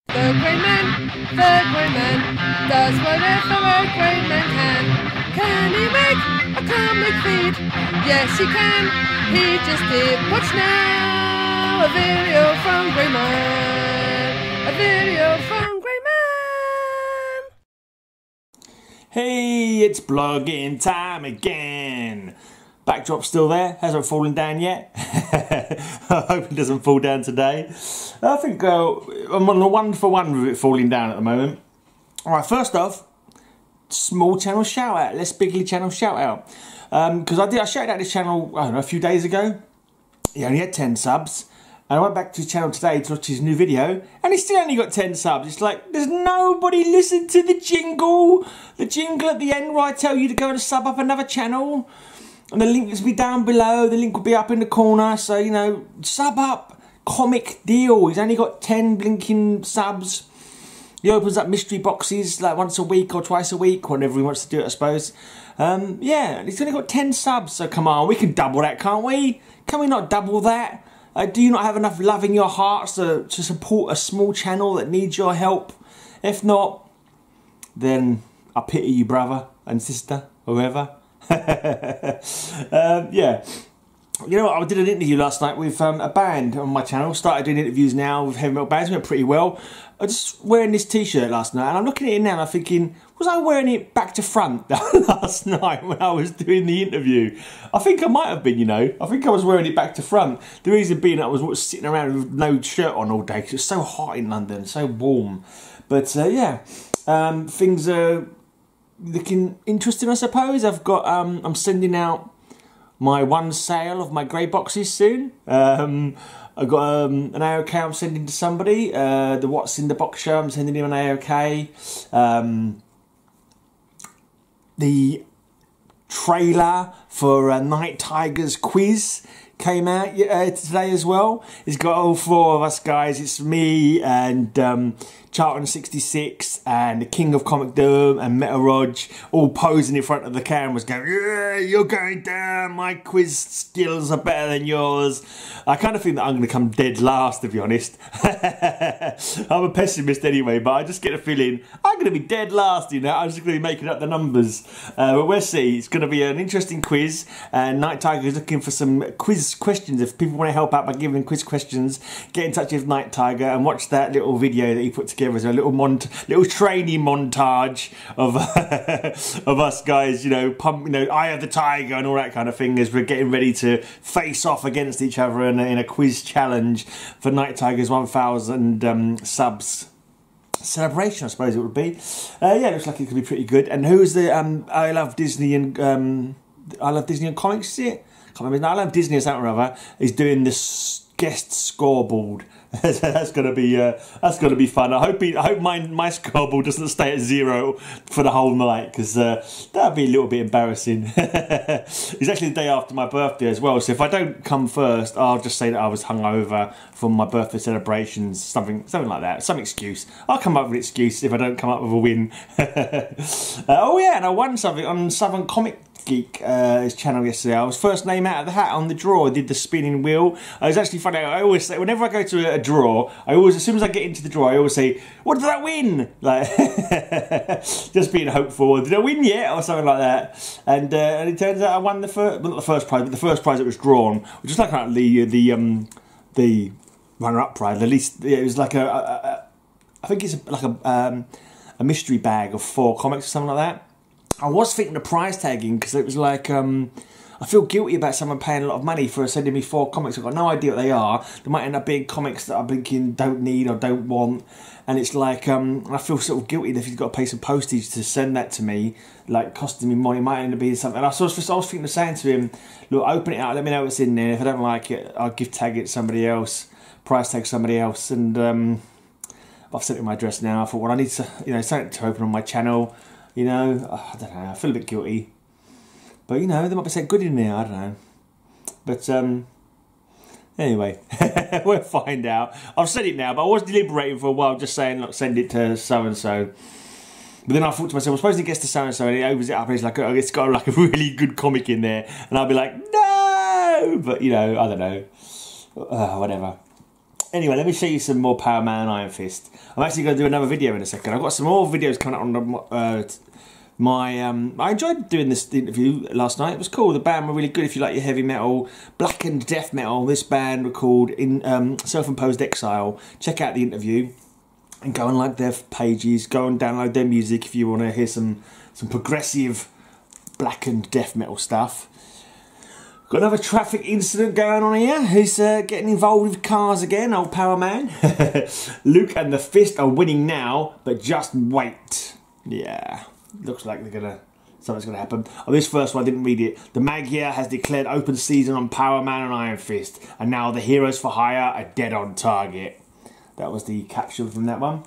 The Grey Man does whatever a Grey Man can. Can he make a comic feed? Yes, he can. He just did. Watch now, a video from Grey Man. A video from Grey Man. Hey, it's blogging time again. Backdrop's still there, hasn't fallen down yet. I hope it doesn't fall down today. I think I'm on a 1-for-1 with it falling down at the moment. Alright, first off, small channel shout out, less bigly channel shout out. Because I shouted out this channel, I don't know, a few days ago. He only had 10 subs. And I went back to his channel today to watch his new video, and he's still only got 10 subs. It's like, there's nobody listened to the jingle. The jingle at the end where I tell you to go and sub up another channel. And the link will be down below, the link will be up in the corner, so, you know, sub up, comic deal. He's only got 10 blinking subs. He opens up mystery boxes like once a week or twice a week, whenever he wants to do it, I suppose. Yeah, he's only got 10 subs, so come on, we can double that, can't we? Can we not double that? Do you not have enough love in your hearts to support a small channel that needs your help? If not, then I pity you, brother and sister, whoever. Yeah, you know what, I did an interview last night with a band on my channel. Started doing interviews now with heavy metal bands, went pretty well. I was just wearing this t-shirt last night, and I'm looking at it now and I'm thinking, was I wearing it back to front last night when I was doing the interview? I think I might have been, you know. I think I was wearing it back to front. The reason being I was sitting around with no shirt on all day because it's so hot in London, so warm. But yeah, things are looking interesting, I suppose. I've got I'm sending out my one sale of my grey boxes soon. I've got an AOK I'm sending to somebody. The What's in the Box show, I'm sending him an AOK. The trailer for Night Tigers quiz came out today as well. It's got all 4 of us guys. It's me and Charlton66 and the King of Comic Doom and Metal Rog all posing in front of the cameras going, yeah, you're going down, my quiz skills are better than yours. I kind of think that I'm going to come dead last, to be honest. I'm a pessimist anyway, but I just get a feeling I'm going to be dead last, you know. I'm just going to be making up the numbers. But we'll see. It's going to be an interesting quiz, and Night Tiger is looking for some quiz questions. If people want to help out by giving quiz questions, get in touch with Night Tiger and watch that little video that he put together as a little training montage of of us guys, you know, Eye of the Tiger and all that kind of thing, as we're getting ready to face off against each other in a quiz challenge for Night Tiger's 1,000 subs celebration, I suppose it would be. Yeah, looks like it could be pretty good. And who's the I Love Disney and Comics, is it? I can't remember. I Love Disney or something or other is doing this guest scoreboard. That's gonna be fun. I hope my scoreboard doesn't stay at 0 for the whole night, because that'd be a little bit embarrassing. It's actually the day after my birthday as well, so if I don't come first, I'll just say that I was hungover from my birthday celebrations, something like that, some excuse. I'll come up with an excuse if I don't come up with a win. Oh yeah, and I won something on Southern Comic Geek, his channel yesterday. I was first name out of the hat on the draw. I did the spinning wheel. I was actually funny. I always say, whenever I go to a draw, as soon as I get into the draw, I always say, what did I win? Like, just being hopeful. Did I win yet? Or something like that. And it turns out I won not the first prize, but the first prize that was drawn, which is like the runner-up prize. At least it was like I think it's like a mystery bag of 4 comics or something like that. I was thinking of prize tagging, because it was like, I feel guilty about someone paying a lot of money for sending me 4 comics. I've got no idea what they are. They might end up being comics that I'm thinking don't need or don't want. And it's like, I feel sort of guilty that if he's got to pay some postage to send that to me, like costing me money, it might end up being something. And I was thinking of saying to him, look, open it out, let me know what's in there. If I don't like it, I'll gift tag it to somebody else, prize tag somebody else. And I've sent him my address now. I thought, well, I need to, you know, something to open on my channel. You know, I don't know, I feel a bit guilty. But, you know, there might be something good in there, I don't know. But, anyway, we'll find out. I've said it now, but I was deliberating for a while, just saying, look, send it to so-and-so. But then I thought to myself, well, suppose it gets to so-and-so and he opens it up and it's like, oh, it's got like a really good comic in there. And I'll be like, no! But, you know, I don't know. Whatever. Anyway, let me show you some more Power Man and Iron Fist. I'm actually going to do another video in a second. I've got some more videos coming up on I enjoyed doing this interview last night. It was cool. The band were really good if you like your heavy metal, blackened death metal. This band were called Self-Imposed Exile. Check out the interview and go and like their pages. Go and download their music if you want to hear some progressive blackened death metal stuff. Got another traffic incident going on here. Who's getting involved with cars again? Old Power Man. Luke and the Fist are winning now, but just wait. Yeah, looks like something's gonna happen. On this first one, I didn't read it. The mag here has declared open season on Power Man and Iron Fist, and now the heroes for hire are dead on target. That was the caption from that one.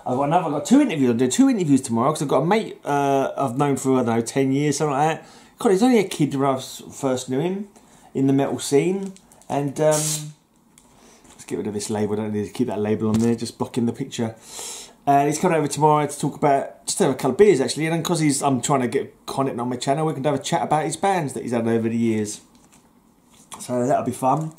I've got two interviews. I'll do 2 interviews tomorrow because I've got a mate I've known for, I don't know, 10 years, something like that. God, he's only a kid when I first knew him in the metal scene. And let's get rid of this label. I don't need to keep that label on there, just blocking the picture. He's coming over tomorrow to talk about, just have a couple of beers actually. And because I'm trying to get content on my channel, we can have a chat about his bands that he's had over the years. So that'll be fun.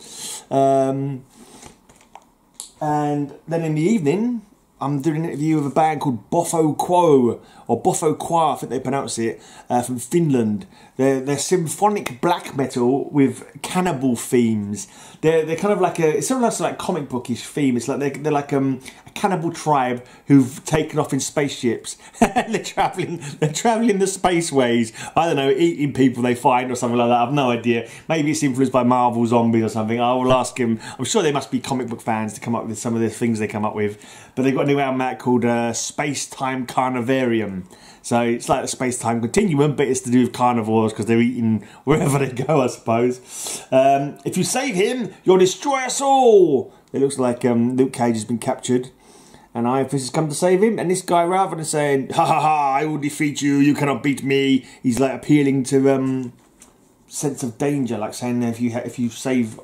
And then in the evening, I'm doing an interview with a band called Boffo Quo, or Boffo Qua, I think they pronounce it, from Finland. They're symphonic black metal with cannibal themes. They're kind of like it's sort of like comic bookish theme. It's like they're like a cannibal tribe who've taken off in spaceships. they're traveling the spaceways. I don't know, eating people they find or something like that. I've no idea. Maybe it's influenced by Marvel Zombies or something. I will ask him. I'm sure they must be comic book fans to come up with some of the things they come up with. But they've got a new album out called Space Time Carnivarium. So it's like the space-time continuum, but it's to do with carnivores because they're eating wherever they go, I suppose. If you save him, you'll destroy us all. It looks like Luke Cage has been captured, and Iron Fist has come to save him. And this guy, rather than saying, "Ha ha ha, I will defeat you, you cannot beat me," he's like appealing to sense of danger, like saying if you save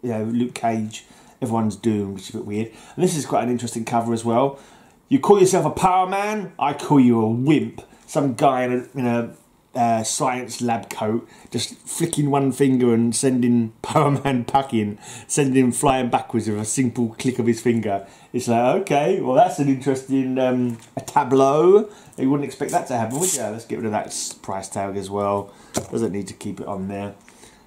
Luke Cage, everyone's doomed, which is a bit weird. And this is quite an interesting cover as well. You call yourself a Power Man, I call you a wimp. Some guy in a science lab coat just flicking one finger and sending Power Man packing, sending him flying backwards with a simple click of his finger. It's like, okay, well that's an interesting a tableau. You wouldn't expect that to happen, would you? Let's get rid of that price tag as well. Doesn't need to keep it on there.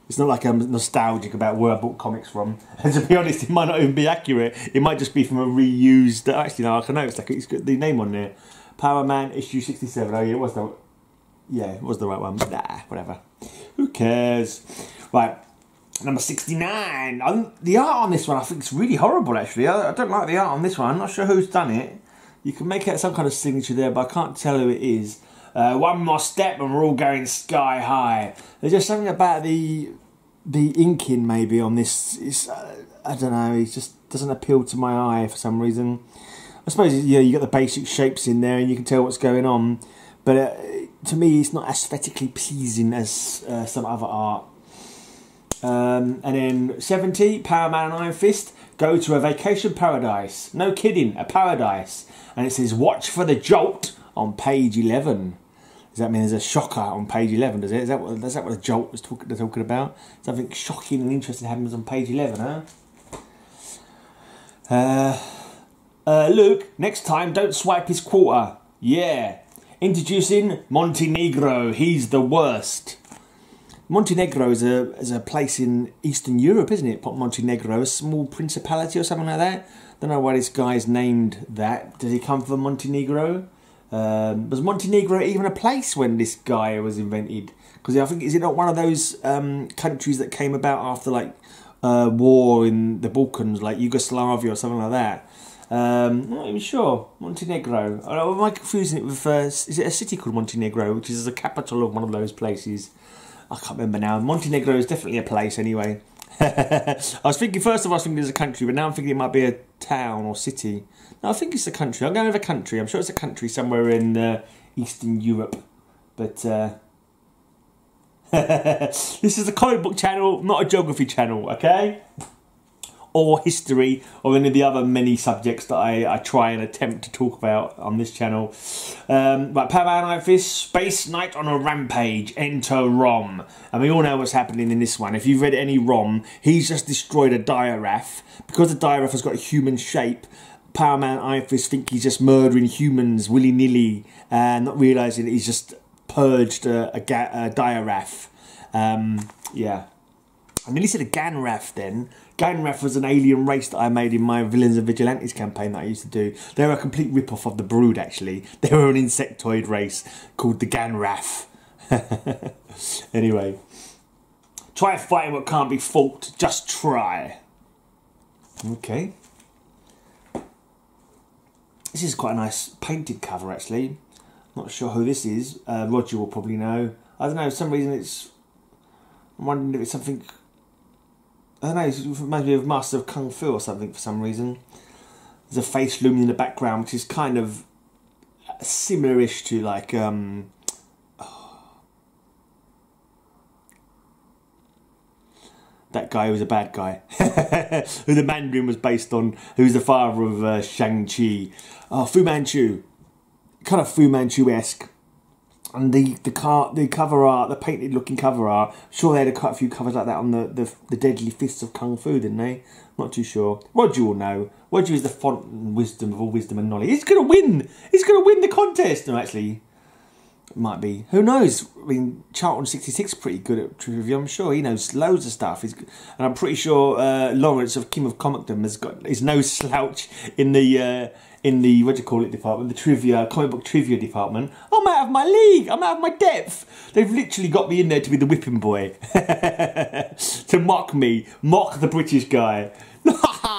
It's not like I'm nostalgic about where I bought comics from. And to be honest, it might not even be accurate. It might just be from a reused... Actually, no, I can know. It's got the name on there. Power Man, issue 67. Oh, yeah, it was the right one. Nah, whatever. Who cares? Right, number 69. The art on this one, I think it's really horrible, actually. I don't like the art on this one. I'm not sure who's done it. You can make out some kind of signature there, but I can't tell who it is. One more step and we're all going sky high. There's just something about the inking maybe on this. I don't know, it just doesn't appeal to my eye for some reason. I suppose you got the basic shapes in there and you can tell what's going on, but to me it's not aesthetically pleasing as some other art. And then 70, Power Man and Iron Fist go to a vacation paradise. No kidding, a paradise. And it says watch for the jolt on page 11. Does that mean there's a shocker on page 11, does it? Is that what the jolt was talking about? Something shocking and interesting happens on page 11, huh? Luke, next time don't swipe his quarter. Yeah. Introducing Montenegro, he's the worst. Montenegro is a place in Eastern Europe, isn't it? Montenegro, a small principality or something like that. Don't know why this guy's named that. Does he come from Montenegro? Was Montenegro even a place when this guy was invented? Because I think, is it not one of those countries that came about after like war in the Balkans, like Yugoslavia or something like that? Not even sure. Montenegro. Am I confusing it with, is it a city called Montenegro, which is the capital of one of those places? I can't remember now. Montenegro is definitely a place anyway. I was thinking, first of all, I was thinking it's a country, but now I'm thinking it might be a town or city. No, I think it's a country. I'm going with a country. I'm sure it's a country somewhere in Eastern Europe. But this is a comic book channel, not a geography channel, okay? or history, or any of the other many subjects that I try and attempt to talk about on this channel. But Power Man Iron Fist, Space Knight on a Rampage, enter Rom. And we all know what's happening in this one. If you've read any Rom, he's just destroyed a Dire-Wrath. Because the Dire-Wrath has got a human shape, Power Man Iron Fist think he's just murdering humans willy-nilly, and not realising that he's just purged a Dire-Wrath. Yeah. I nearly said a Ganrath then. Ganrath was an alien race that I made in my Villains and Vigilantes campaign that I used to do. They were a complete rip-off of the Brood, actually. They were an insectoid race called the Ganrath. Anyway. Try fighting what can't be fought. Just try. Okay. This is quite a nice painted cover, actually. Not sure who this is. Roger will probably know. I don't know, for some reason it's... I'm wondering if it's something... I don't know, it reminds me of Master of Kung Fu or something for some reason. There's a face looming in the background, which is kind of similar-ish to like... that guy who was a bad guy. Who the Mandarin was based on, who's the father of Shang-Chi. Oh, Fu Manchu. Kind of Fu Manchu-esque. And the cover art, the painted looking cover art, sure they had quite a few covers like that on the Deadly Fists of Kung Fu, didn't they? Not too sure. Roger will know. Roger is the font and wisdom of all wisdom and knowledge. He's going to win! He's going to win the contest! No, actually, it might be. Who knows? I mean, Charlton66 is pretty good at trivia, I'm sure. He knows loads of stuff. And I'm pretty sure Lawrence of King of Comicdom is no slouch in the what do you call it department, the trivia, comic book trivia department. I'm out of my league, I'm out of my depth. They've literally got me in there to be the whipping boy. To mock me, mock the British guy.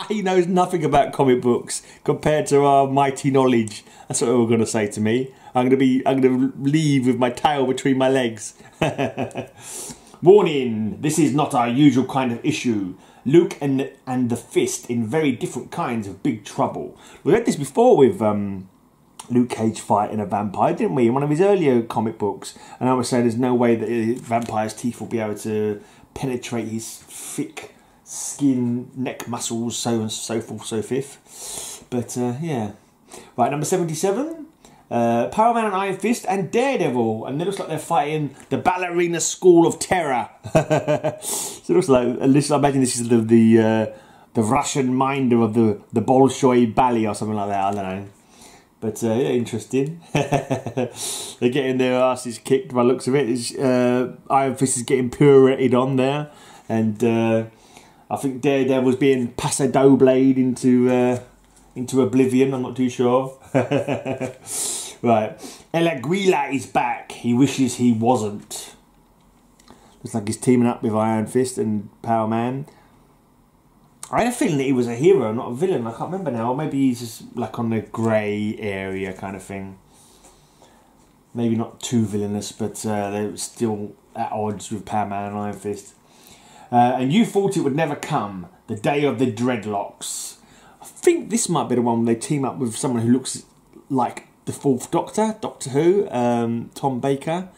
He knows nothing about comic books compared to our mighty knowledge. That's what they were going to say to me. I'm going to leave with my tail between my legs. Warning, this is not our usual kind of issue. Luke and the Fist in very different kinds of big trouble. We read this before with Luke Cage fighting a vampire, didn't we? In one of his earlier comic books. And I was saying there's no way that a vampire's teeth will be able to penetrate his thick skin, neck muscles, so on and so forth, so fifth. But yeah. Right, number 77. Power Man and Iron Fist and Daredevil, and it looks like they're fighting the Ballerina School of Terror. So it looks like, I imagine this is the Russian minder of the Bolshoi Ballet or something like that. I don't know, but yeah, interesting. They're getting their asses kicked by the looks of it. Iron Fist is getting pirouetted on there, and I think Daredevil's being Pasado Blade into oblivion. I'm not too sure. Right, El Aguila is back. He wishes he wasn't. Looks like he's teaming up with Iron Fist and Power Man. I had a feeling that he was a hero, not a villain. I can't remember now. Or maybe he's just like on the grey area kind of thing. Maybe not too villainous, but they're still at odds with Power Man and Iron Fist. And you thought it would never come. The day of the dreadlocks. I think this might be the one where they team up with someone who looks like the Fourth Doctor, Doctor Who, Tom Baker.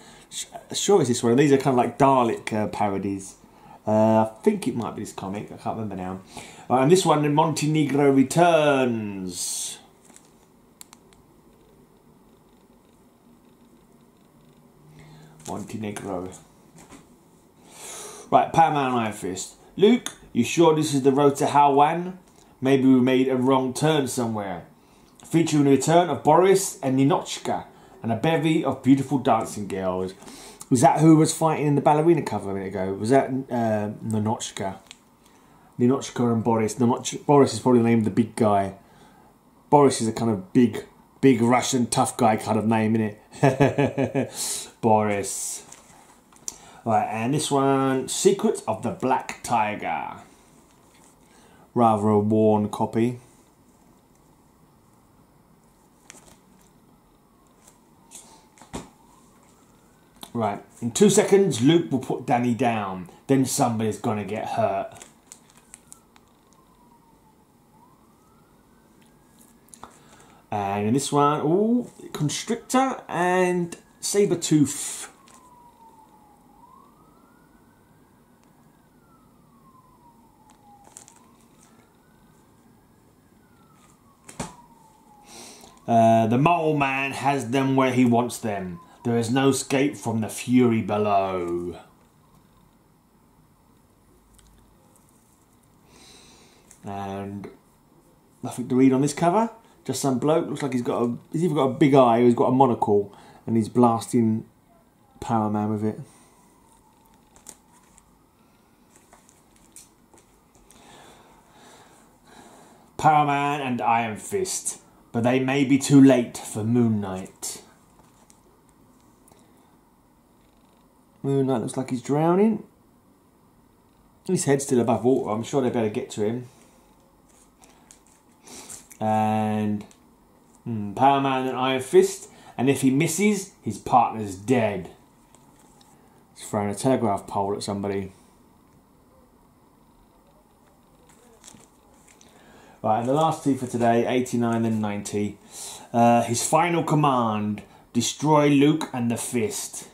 Sure it's this one. These are kind of like Dalek parodies. I think it might be this comic. I can't remember now. And this one, Montenegro returns. Montenegro. Right, Power Man and Iron Fist. Luke, you sure this is the road to Halwan? Maybe we made a wrong turn somewhere. Featuring the return of Boris and Ninochka and a bevy of beautiful dancing girls. Was that who was fighting in the ballerina cover a minute ago? Was that Ninochka? Ninochka and Boris. Boris is probably the name of the big guy. Boris is a kind of big Russian tough guy kind of name, isn't it? Boris. Right, and this one, Secret of the Black Tiger. Rather a worn copy. Right, in 2 seconds, Luke will put Danny down. Then somebody's gonna get hurt. And in this one, ooh, Constrictor and Sabretooth. The Mole Man has them where he wants them. There is no escape from the fury below. And nothing to read on this cover. Just some bloke. Looks like he's either got a big eye or he's got a monocle, and he's blasting Power Man with it. Power Man and Iron Fist, but they may be too late for Moon Knight. Moon Knight looks like he's drowning. His head's still above water. I'm sure they better get to him. And Power Man and Iron Fist, and if he misses, his partner's dead. He's throwing a telegraph pole at somebody. Right, and the last two for today, 89 and 90. His final command, destroy Luke and the Fist.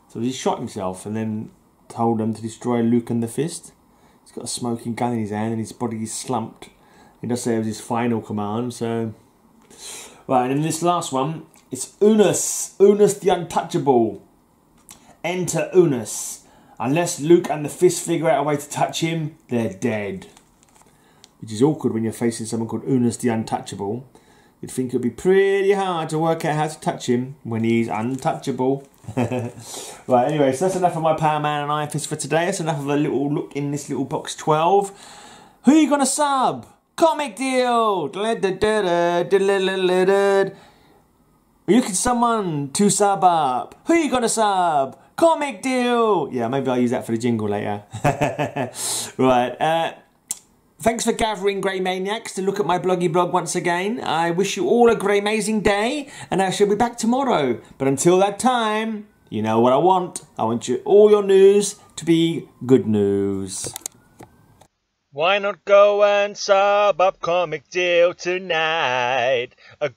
So he shot himself and then told them to destroy Luke and the Fist. He's got a smoking gun in his hand and his body is slumped. He does say it was his final command, so... Right, and in this last one, it's Unus. Unus the Untouchable. Enter Unus. Unless Luke and the Fist figure out a way to touch him, they're dead. Which is awkward when you're facing someone called Unus the Untouchable. You'd think it would be pretty hard to work out how to touch him when he's untouchable. Right, anyway, so that's enough of my Power Man and Iron Fist for today. That's enough of a little look in this little box 12. Who are you going to sub? Comic deal! Are you looking for someone to sub up? Who are you going to sub? Comic deal! Yeah, maybe I'll use that for the jingle later. Right, thanks for gathering, Grey Maniacs, to look at my bloggy blog once again. I wish you all a great, amazing day, and I shall be back tomorrow. But until that time, you know what I want. I want all your news to be good news. Why not go and sub up Comic Deal tonight?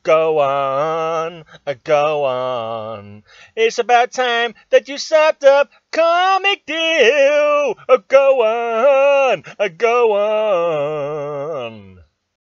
Go on, go on. It's about time that you subbed up Comic Deal. Go on, go on.